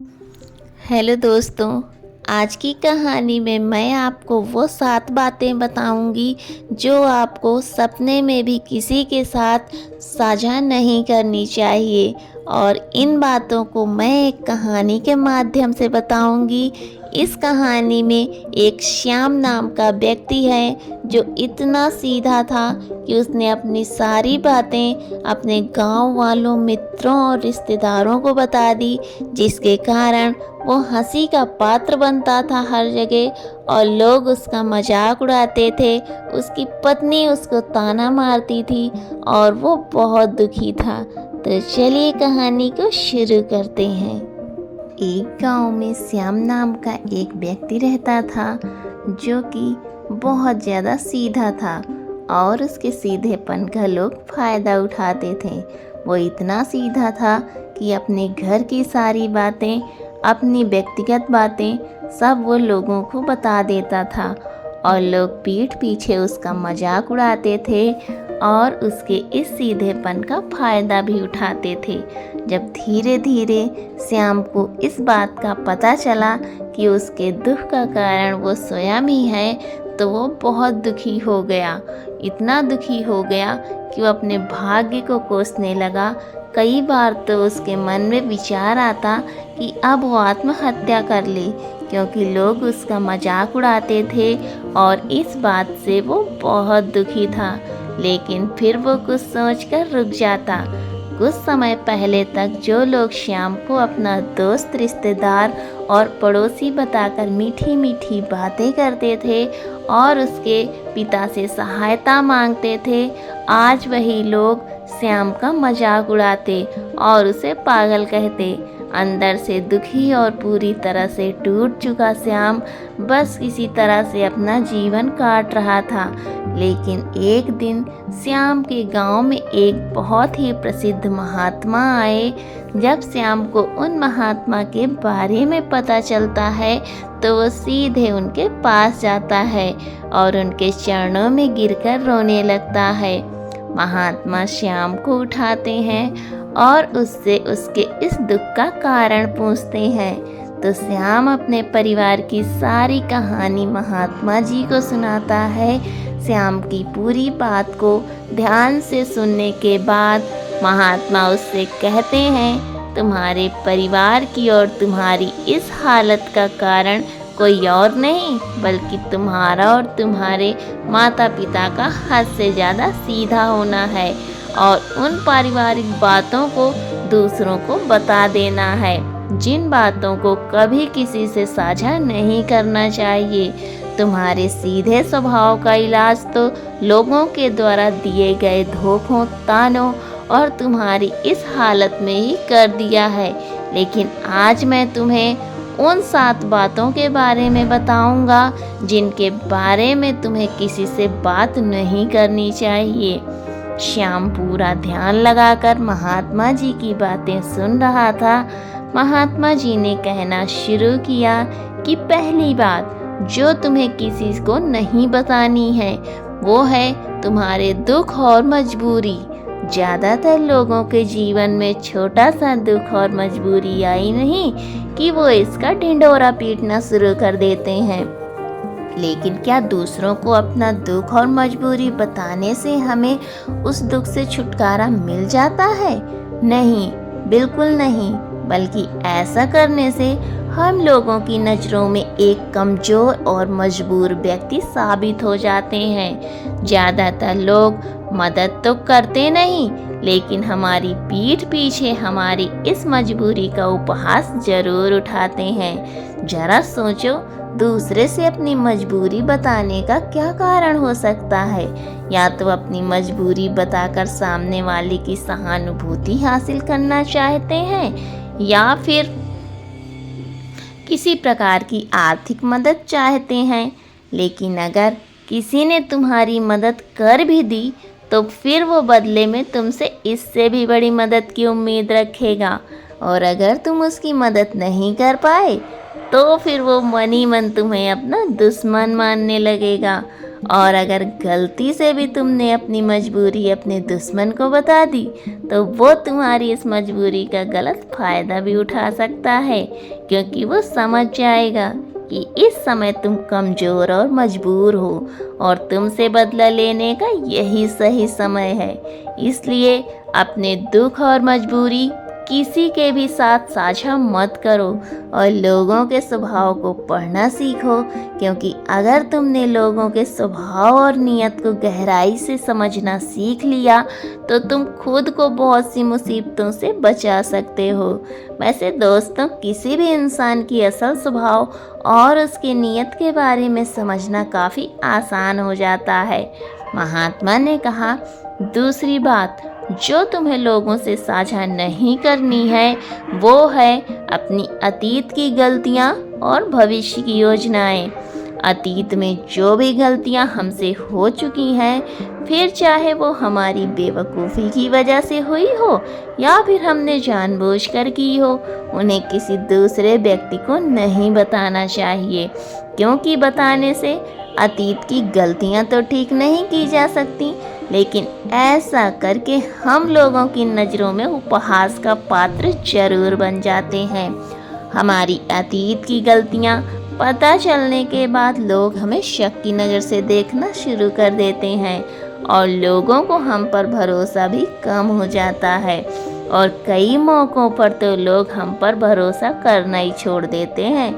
Hello दोस्तों। आज की कहानी में मैं आपको वो 7 बातें बताऊंगी जो आपको सपने में भी किसी के साथ साझा नहीं करनी चाहिए। और इन बातों को मैं एक कहानी के माध्यम से बताऊंगी। इस कहानी में एक श्याम नाम का व्यक्ति है जो इतना सीधा था कि उसने अपनी सारी बातें अपने गांव वालों, मित्रों और रिश्तेदारों को बता दी, जिसके कारण वो हंसी का पात्र बनता था हर जगह और लोग उसका मजाक उड़ाते थे। उसकी पत्नी उसको ताना मारती थी और वो बहुत दुखी था। तो चलिए कहानी को शुरू करते हैं। एक गांव में श्याम नाम का एक व्यक्ति रहता था जो कि बहुत ज़्यादा सीधा था और उसके सीधेपन का लोग फ़ायदा उठाते थे। वो इतना सीधा था कि अपने घर की सारी बातें, अपनी व्यक्तिगत बातें सब वो लोगों को बता देता था और लोग पीठ पीछे उसका मजाक उड़ाते थे और उसके इस सीधेपन का फ़ायदा भी उठाते थे। जब धीरे धीरे श्याम को इस बात का पता चला कि उसके दुख का कारण वो स्वयं ही है, तो वो बहुत दुखी हो गया। इतना दुखी हो गया कि वो अपने भाग्य को कोसने लगा। कई बार तो उसके मन में विचार आता कि अब वो आत्महत्या कर ले, क्योंकि लोग उसका मजाक उड़ाते थे और इस बात से वो बहुत दुखी था। लेकिन फिर वो कुछ सोचकर रुक जाता। कुछ समय पहले तक जो लोग श्याम को अपना दोस्त, रिश्तेदार और पड़ोसी बताकर मीठी मीठी बातें करते थे और उसके पिता से सहायता मांगते थे, आज वही लोग श्याम का मजाक उड़ाते और उसे पागल कहते। अंदर से दुखी और पूरी तरह से टूट चुका श्याम बस किसी तरह से अपना जीवन काट रहा था। लेकिन एक दिन श्याम के गांव में एक बहुत ही प्रसिद्ध महात्मा आए। जब श्याम को उन महात्मा के बारे में पता चलता है तो वो सीधे उनके पास जाता है और उनके चरणों में गिरकर रोने लगता है। महात्मा श्याम को उठाते हैं और उससे उसके इस दुख का कारण पूछते हैं। तो श्याम अपने परिवार की सारी कहानी महात्मा जी को सुनाता है। श्याम की पूरी बात को ध्यान से सुनने के बाद महात्मा उससे कहते हैं, तुम्हारे परिवार की और तुम्हारी इस हालत का कारण कोई और नहीं बल्कि तुम्हारा और तुम्हारे माता पिता का हद से ज़्यादा सीधा होना है और उन पारिवारिक बातों को दूसरों को बता देना है, जिन बातों को कभी किसी से साझा नहीं करना चाहिए। तुम्हारे सीधे स्वभाव का इलाज तो लोगों के द्वारा दिए गए धोखों, तानों और तुम्हारी इस हालत में ही कर दिया है। लेकिन आज मैं तुम्हें उन 7 बातों के बारे में बताऊंगा जिनके बारे में तुम्हें किसी से बात नहीं करनी चाहिए। श्याम पूरा ध्यान लगाकर महात्मा जी की बातें सुन रहा था। महात्मा जी ने कहना शुरू किया कि पहली बात जो तुम्हें किसी को नहीं बतानी है वो है तुम्हारे दुख और मजबूरी। ज़्यादातर लोगों के जीवन में छोटा सा दुख और मजबूरी आई नहीं कि वो इसका ढिंढोरा पीटना शुरू कर देते हैं। लेकिन क्या दूसरों को अपना दुख और मजबूरी बताने से हमें उस दुख से छुटकारा मिल जाता है? नहीं, बिल्कुल नहीं। बल्कि ऐसा करने से हम लोगों की नज़रों में एक कमज़ोर और मजबूर व्यक्ति साबित हो जाते हैं। ज़्यादातर लोग मदद तो करते नहीं, लेकिन हमारी पीठ पीछे हमारी इस मजबूरी का उपहास जरूर उठाते हैं। जरा सोचो, दूसरे से अपनी मजबूरी बताने का क्या कारण हो सकता है? या तो अपनी मजबूरी बताकर सामने वाले की सहानुभूति हासिल करना चाहते हैं, या फिर किसी प्रकार की आर्थिक मदद चाहते हैं। लेकिन अगर किसी ने तुम्हारी मदद कर भी दी तो फिर वो बदले में तुमसे इससे भी बड़ी मदद की उम्मीद रखेगा, और अगर तुम उसकी मदद नहीं कर पाए तो फिर वो मन ही मन तुम्हें अपना दुश्मन मानने लगेगा और अगर गलती से भी तुमने अपनी मजबूरी अपने दुश्मन को बता दी तो वो तुम्हारी इस मजबूरी का गलत फ़ायदा भी उठा सकता है, क्योंकि वो समझ जाएगा कि इस समय तुम कमज़ोर और मजबूर हो और तुमसे बदला लेने का यही सही समय है। इसलिए अपने दुख और मजबूरी किसी के भी साथ साझा मत करो और लोगों के स्वभाव को पढ़ना सीखो, क्योंकि अगर तुमने लोगों के स्वभाव और नियत को गहराई से समझना सीख लिया तो तुम खुद को बहुत सी मुसीबतों से बचा सकते हो। वैसे दोस्तों, किसी भी इंसान की असल स्वभाव और उसकी नियत के बारे में समझना काफ़ी आसान हो जाता है। महात्मा ने कहा, दूसरी बात जो तुम्हें लोगों से साझा नहीं करनी है वो है अपनी अतीत की गलतियाँ और भविष्य की योजनाएं। अतीत में जो भी गलतियाँ हमसे हो चुकी हैं, फिर चाहे वो हमारी बेवकूफ़ी की वजह से हुई हो या फिर हमने जानबूझकर की हो, उन्हें किसी दूसरे व्यक्ति को नहीं बताना चाहिए, क्योंकि बताने से अतीत की गलतियाँ तो ठीक नहीं की जा सकती, लेकिन ऐसा करके हम लोगों की नज़रों में उपहास का पात्र जरूर बन जाते हैं। हमारी अतीत की गलतियाँ पता चलने के बाद लोग हमें शक की नज़र से देखना शुरू कर देते हैं और लोगों को हम पर भरोसा भी कम हो जाता है और कई मौक़ों पर तो लोग हम पर भरोसा करना ही छोड़ देते हैं।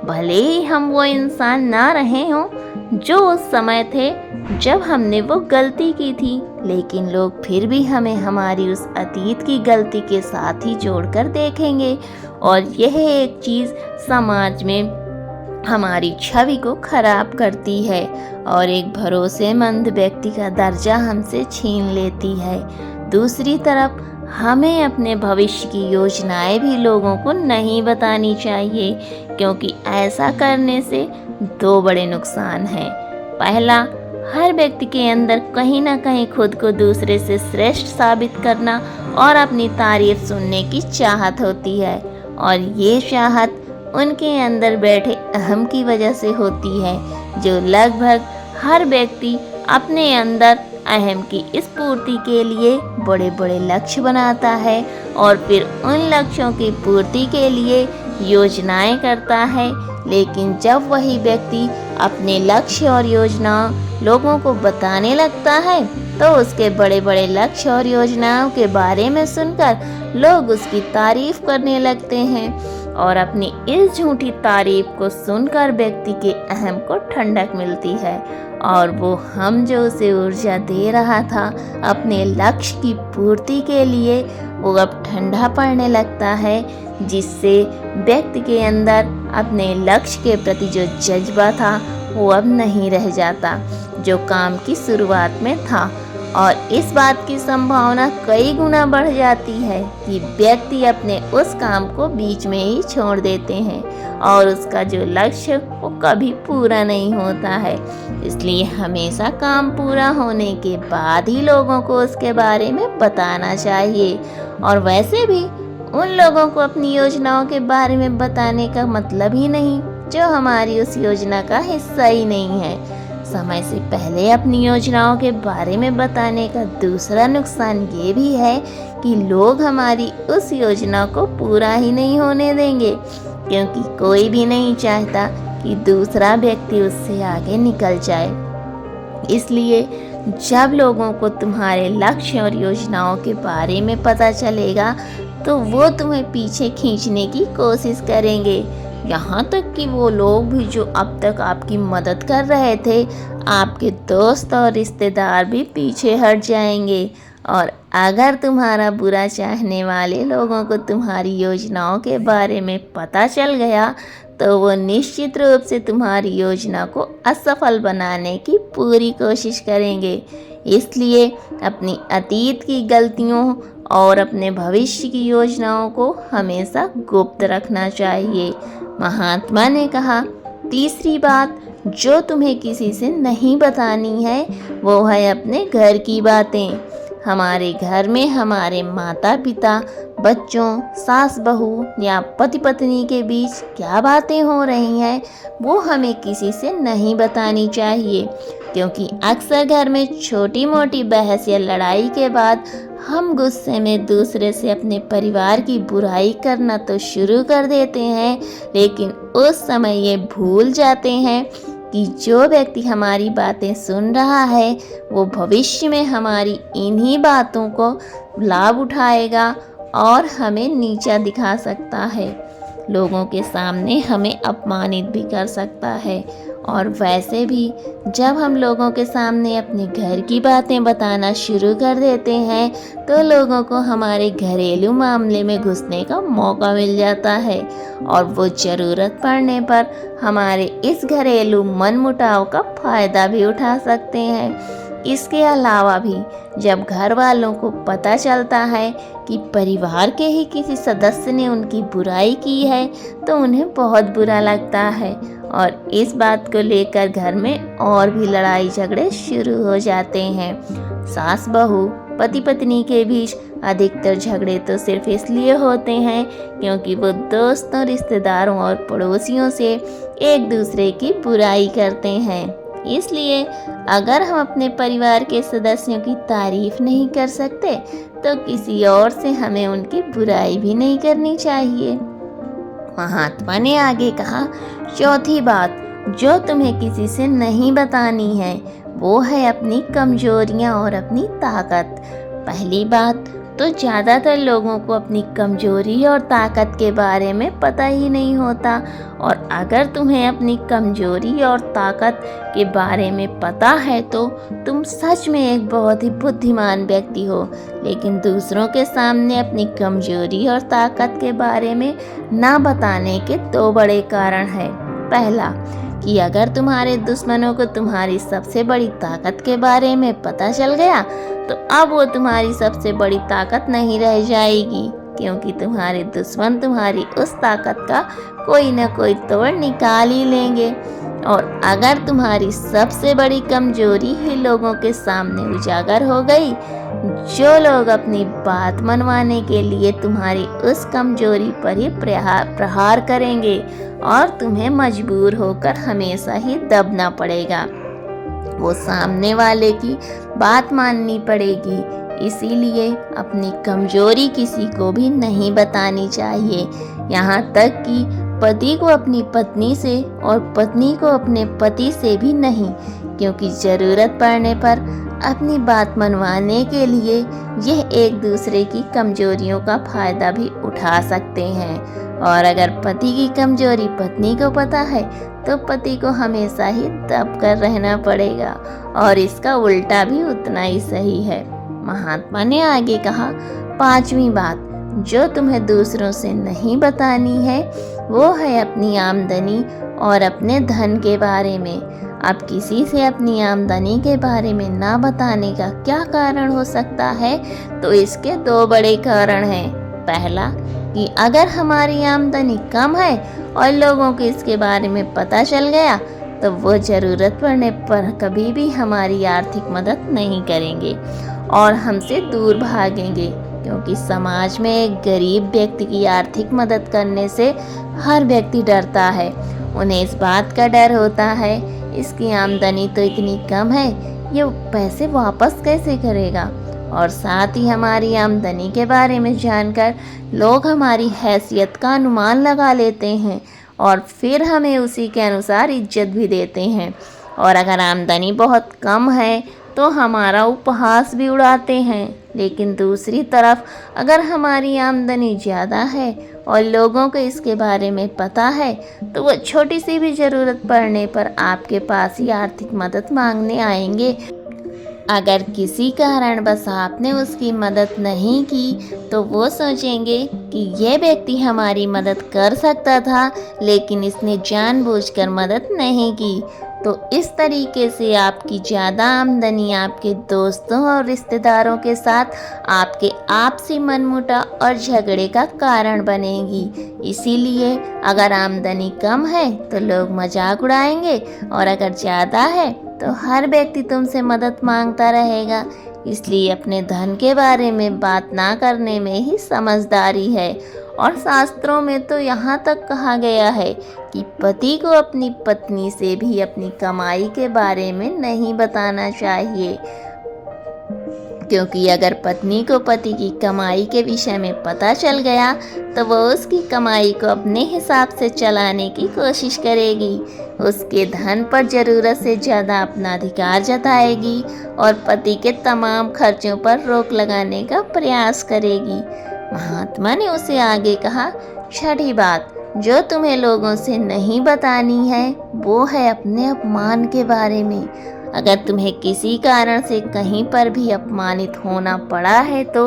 भले ही हम वो इंसान ना रहे हों जो उस समय थे जब हमने वो गलती की थी, लेकिन लोग फिर भी हमें हमारी उस अतीत की गलती के साथ ही जोड़कर देखेंगे और यह एक चीज़ समाज में हमारी छवि को खराब करती है और एक भरोसेमंद व्यक्ति का दर्जा हमसे छीन लेती है। दूसरी तरफ हमें अपने भविष्य की योजनाएं भी लोगों को नहीं बतानी चाहिए, क्योंकि ऐसा करने से दो बड़े नुकसान हैं। पहला, हर व्यक्ति के अंदर कहीं ना कहीं खुद को दूसरे से श्रेष्ठ साबित करना और अपनी तारीफ सुनने की चाहत होती है और ये चाहत उनके अंदर बैठे अहम की वजह से होती है, जो लगभग हर व्यक्ति अपने अंदर अहम की इस पूर्ति के लिए बड़े बड़े लक्ष्य बनाता है और फिर उन लक्ष्यों की पूर्ति के लिए योजनाएं करता है। लेकिन जब वही व्यक्ति अपने लक्ष्य और योजना लोगों को बताने लगता है तो उसके बड़े बड़े लक्ष्य और योजनाओं के बारे में सुनकर लोग उसकी तारीफ करने लगते हैं और अपनी इस झूठी तारीफ को सुनकर व्यक्ति के अहम को ठंडक मिलती है और वो हम जो उसे ऊर्जा दे रहा था अपने लक्ष्य की पूर्ति के लिए, वो अब ठंडा पड़ने लगता है, जिससे व्यक्ति के अंदर अपने लक्ष्य के प्रति जो जज्बा था वो अब नहीं रह जाता जो काम की शुरुआत में था। और इस बात की संभावना कई गुना बढ़ जाती है कि व्यक्ति अपने उस काम को बीच में ही छोड़ देते हैं और उसका जो लक्ष्य वो कभी पूरा नहीं होता है। इसलिए हमेशा काम पूरा होने के बाद ही लोगों को उसके बारे में बताना चाहिए। और वैसे भी उन लोगों को अपनी योजनाओं के बारे में बताने का मतलब ही नहीं जो हमारी उस योजना का हिस्सा ही नहीं है। समय से पहले अपनी योजनाओं के बारे में बताने का दूसरा नुकसान ये भी है कि लोग हमारी उस योजना को पूरा ही नहीं होने देंगे, क्योंकि कोई भी नहीं चाहता कि दूसरा व्यक्ति उससे आगे निकल जाए। इसलिए जब लोगों को तुम्हारे लक्ष्य और योजनाओं के बारे में पता चलेगा तो वो तुम्हें पीछे खींचने की कोशिश करेंगे, यहाँ तक कि वो लोग भी जो अब तक आपकी मदद कर रहे थे, आपके दोस्त और रिश्तेदार भी पीछे हट जाएंगे। और अगर तुम्हारा बुरा चाहने वाले लोगों को तुम्हारी योजनाओं के बारे में पता चल गया तो वो निश्चित रूप से तुम्हारी योजना को असफल बनाने की पूरी कोशिश करेंगे। इसलिए अपनी अतीत की गलतियों और अपने भविष्य की योजनाओं को हमेशा गुप्त रखना चाहिए। महात्मा ने कहा, तीसरी बात जो तुम्हें किसी से नहीं बतानी है वो है अपने घर की बातें। हमारे घर में हमारे माता पिता, बच्चों, सास बहू या पति पत्नी के बीच क्या बातें हो रही हैं वो हमें किसी से नहीं बतानी चाहिए। क्योंकि अक्सर घर में छोटी मोटी बहस या लड़ाई के बाद हम गुस्से में दूसरे से अपने परिवार की बुराई करना तो शुरू कर देते हैं, लेकिन उस समय ये भूल जाते हैं कि जो व्यक्ति हमारी बातें सुन रहा है वो भविष्य में हमारी इन्हीं बातों को लाभ उठाएगा और हमें नीचा दिखा सकता है, लोगों के सामने हमें अपमानित भी कर सकता है। और वैसे भी जब हम लोगों के सामने अपने घर की बातें बताना शुरू कर देते हैं तो लोगों को हमारे घरेलू मामले में घुसने का मौका मिल जाता है और वो ज़रूरत पड़ने पर हमारे इस घरेलू मनमुटाव का फ़ायदा भी उठा सकते हैं। इसके अलावा भी जब घर वालों को पता चलता है कि परिवार के ही किसी सदस्य ने उनकी बुराई की है तो उन्हें बहुत बुरा लगता है और इस बात को लेकर घर में और भी लड़ाई झगड़े शुरू हो जाते हैं। सास बहू पति पत्नी के बीच अधिकतर झगड़े तो सिर्फ इसलिए होते हैं क्योंकि वो दोस्तों, रिश्तेदारों और पड़ोसियों से एक दूसरे की बुराई करते हैं। इसलिए अगर हम अपने परिवार के सदस्यों की तारीफ नहीं कर सकते तो किसी और से हमें उनकी बुराई भी नहीं करनी चाहिए। महात्मा ने आगे कहा, चौथी बात जो तुम्हें किसी से नहीं बतानी है वो है अपनी कमजोरियां और अपनी ताकत। पहली बात तो ज़्यादातर लोगों को अपनी कमजोरी और ताकत के बारे में पता ही नहीं होता, और अगर तुम्हें अपनी कमजोरी और ताकत के बारे में पता है तो तुम सच में एक बहुत ही बुद्धिमान व्यक्ति हो। लेकिन दूसरों के सामने अपनी कमजोरी और ताकत के बारे में ना बताने के दो बड़े कारण हैं। पहला कि अगर तुम्हारे दुश्मनों को तुम्हारी सबसे बड़ी ताकत के बारे में पता चल गया तो अब वो तुम्हारी सबसे बड़ी ताकत नहीं रह जाएगी, क्योंकि तुम्हारे दुश्मन तुम्हारी उस ताकत का कोई न कोई तोड़ निकाल ही लेंगे। और अगर तुम्हारी सबसे बड़ी कमजोरी ही लोगों के सामने उजागर हो गई, जो लोग अपनी बात मनवाने के लिए तुम्हारी उस कमजोरी पर ही प्रहार करेंगे और तुम्हें मजबूर होकर हमेशा ही दबना पड़ेगा। वो सामने वाले की बात माननी पड़ेगी। इसीलिए अपनी कमजोरी किसी को भी नहीं बतानी चाहिए, यहाँ तक कि पति को अपनी पत्नी से और पत्नी को अपने पति से भी नहीं, क्योंकि ज़रूरत पड़ने पर अपनी बात मनवाने के लिए यह एक दूसरे की कमजोरियों का फ़ायदा भी उठा सकते हैं। और अगर पति की कमजोरी पत्नी को पता है तो पति को हमेशा ही दब कर रहना पड़ेगा, और इसका उल्टा भी उतना ही सही है। महात्मा ने आगे कहा, पांचवी बात जो तुम्हें दूसरों से नहीं बतानी है वो है अपनी आमदनी और अपने धन के बारे में। अब किसी से अपनी आमदनी के बारे में ना बताने का क्या कारण हो सकता है, तो इसके दो बड़े कारण हैं। पहला कि अगर हमारी आमदनी कम है और लोगों को इसके बारे में पता चल गया तो वो ज़रूरत पड़ने पर कभी भी हमारी आर्थिक मदद नहीं करेंगे और हमसे दूर भागेंगे, क्योंकि समाज में एक गरीब व्यक्ति की आर्थिक मदद करने से हर व्यक्ति डरता है। उन्हें इस बात का डर होता है इसकी आमदनी तो इतनी कम है, ये पैसे वापस कैसे करेगा। और साथ ही हमारी आमदनी के बारे में जानकर लोग हमारी हैसियत का अनुमान लगा लेते हैं और फिर हमें उसी के अनुसार इज्जत भी देते हैं। और अगर आमदनी बहुत कम है तो हमारा उपहास भी उड़ाते हैं। लेकिन दूसरी तरफ अगर हमारी आमदनी ज़्यादा है और लोगों को इसके बारे में पता है तो वो छोटी सी भी ज़रूरत पड़ने पर आपके पास ही आर्थिक मदद मांगने आएंगे। अगर किसी कारणवश आपने उसकी मदद नहीं की तो वो सोचेंगे कि ये व्यक्ति हमारी मदद कर सकता था लेकिन इसने जानबूझकर मदद नहीं की। तो इस तरीके से आपकी ज़्यादा आमदनी आपके दोस्तों और रिश्तेदारों के साथ आपके आपसी मनमुटाव और झगड़े का कारण बनेगी। इसीलिए अगर आमदनी कम है तो लोग मजाक उड़ाएंगे और अगर ज़्यादा है तो हर व्यक्ति तुमसे मदद मांगता रहेगा। इसलिए अपने धन के बारे में बात ना करने में ही समझदारी है। और शास्त्रों में तो यहाँ तक कहा गया है कि पति को अपनी पत्नी से भी अपनी कमाई के बारे में नहीं बताना चाहिए, क्योंकि अगर पत्नी को पति की कमाई के विषय में पता चल गया तो वो उसकी कमाई को अपने हिसाब से चलाने की कोशिश करेगी, उसके धन पर ज़रूरत से ज़्यादा अपना अधिकार जताएगी और पति के तमाम खर्चों पर रोक लगाने का प्रयास करेगी। महात्मा ने उसे आगे कहा, छठी बात जो तुम्हें लोगों से नहीं बतानी है वो है अपने अपमान के बारे में। अगर तुम्हें किसी कारण से कहीं पर भी अपमानित होना पड़ा है तो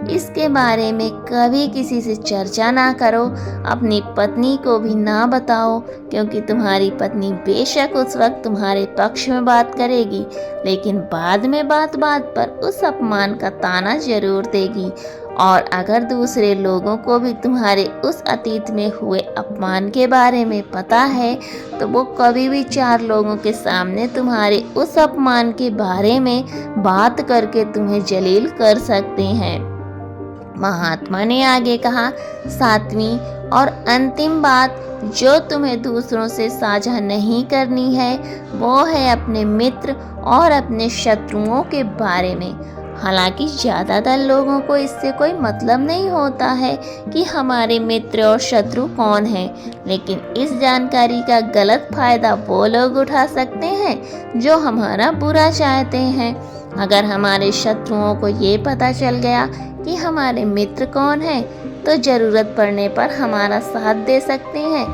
इसके बारे में कभी किसी से चर्चा ना करो, अपनी पत्नी को भी ना बताओ, क्योंकि तुम्हारी पत्नी बेशक उस वक्त तुम्हारे पक्ष में बात करेगी, लेकिन बाद में बात बात पर उस अपमान का ताना जरूर देगी। और अगर दूसरे लोगों को भी तुम्हारे उस अतीत में हुए अपमान के बारे में पता है तो वो कभी भी 4 लोगों के सामने तुम्हारे उस अपमान के बारे में बात करके तुम्हें जलील कर सकते हैं। महात्मा ने आगे कहा, 7वीं और अंतिम बात जो तुम्हें दूसरों से साझा नहीं करनी है वो है अपने मित्र और अपने शत्रुओं के बारे में। हालांकि ज़्यादातर लोगों को इससे कोई मतलब नहीं होता है कि हमारे मित्र और शत्रु कौन हैं, लेकिन इस जानकारी का गलत फ़ायदा वो लोग उठा सकते हैं जो हमारा बुरा चाहते हैं। अगर हमारे शत्रुओं को ये पता चल गया कि हमारे मित्र कौन हैं तो ज़रूरत पड़ने पर हमारा साथ दे सकते हैं,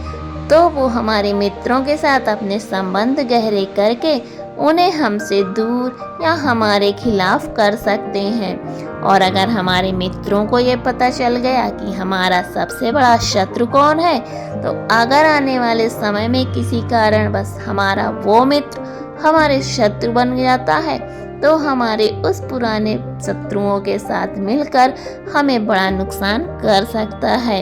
तो वो हमारे मित्रों के साथ अपने संबंध गहरे करके उन्हें हमसे दूर या हमारे खिलाफ कर सकते हैं। और अगर हमारे मित्रों को ये पता चल गया कि हमारा सबसे बड़ा शत्रु कौन है, तो अगर आने वाले समय में किसी कारण बस हमारा वो मित्र हमारे शत्रु बन जाता है तो हमारे उस पुराने शत्रुओं के साथ मिलकर हमें बड़ा नुकसान कर सकता है।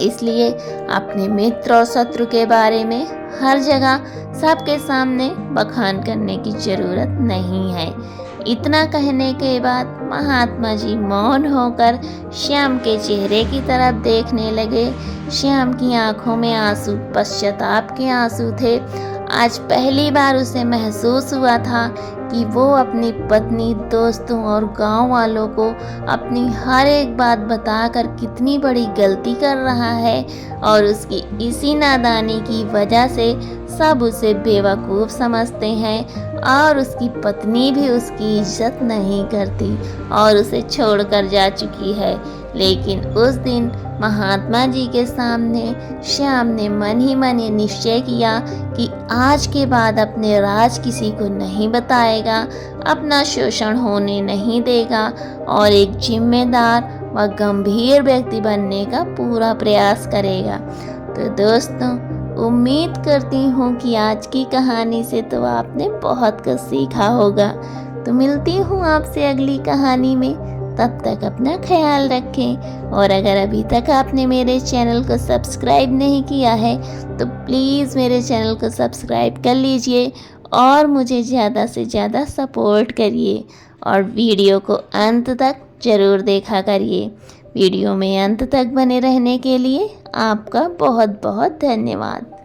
इसलिए अपने मित्र और शत्रु के बारे में हर जगह सबके सामने बखान करने की ज़रूरत नहीं है। इतना कहने के बाद महात्मा जी मौन होकर श्याम के चेहरे की तरफ देखने लगे। श्याम की आंखों में आंसू पश्चाताप के आंसू थे। आज पहली बार उसे महसूस हुआ था कि वो अपनी पत्नी, दोस्तों और गांव वालों को अपनी हर एक बात बताकर कितनी बड़ी गलती कर रहा है और उसकी इसी नादानी की वजह से सब उसे बेवकूफ़ समझते हैं और उसकी पत्नी भी उसकी इज्जत नहीं करती और उसे छोड़कर जा चुकी है। लेकिन उस दिन महात्मा जी के सामने श्याम ने मन ही मन ये निश्चय किया कि आज के बाद अपने राज किसी को नहीं बताएगा, अपना शोषण होने नहीं देगा और एक जिम्मेदार व गंभीर व्यक्ति बनने का पूरा प्रयास करेगा। तो दोस्तों, उम्मीद करती हूँ कि आज की कहानी से तो आपने बहुत कुछ सीखा होगा। तो मिलती हूँ आपसे अगली कहानी में, तब तक अपना ख्याल रखें। और अगर अभी तक आपने मेरे चैनल को सब्सक्राइब नहीं किया है तो प्लीज़ मेरे चैनल को सब्सक्राइब कर लीजिए और मुझे ज़्यादा से ज़्यादा सपोर्ट करिए और वीडियो को अंत तक ज़रूर देखा करिए। वीडियो में अंत तक बने रहने के लिए आपका बहुत बहुत धन्यवाद।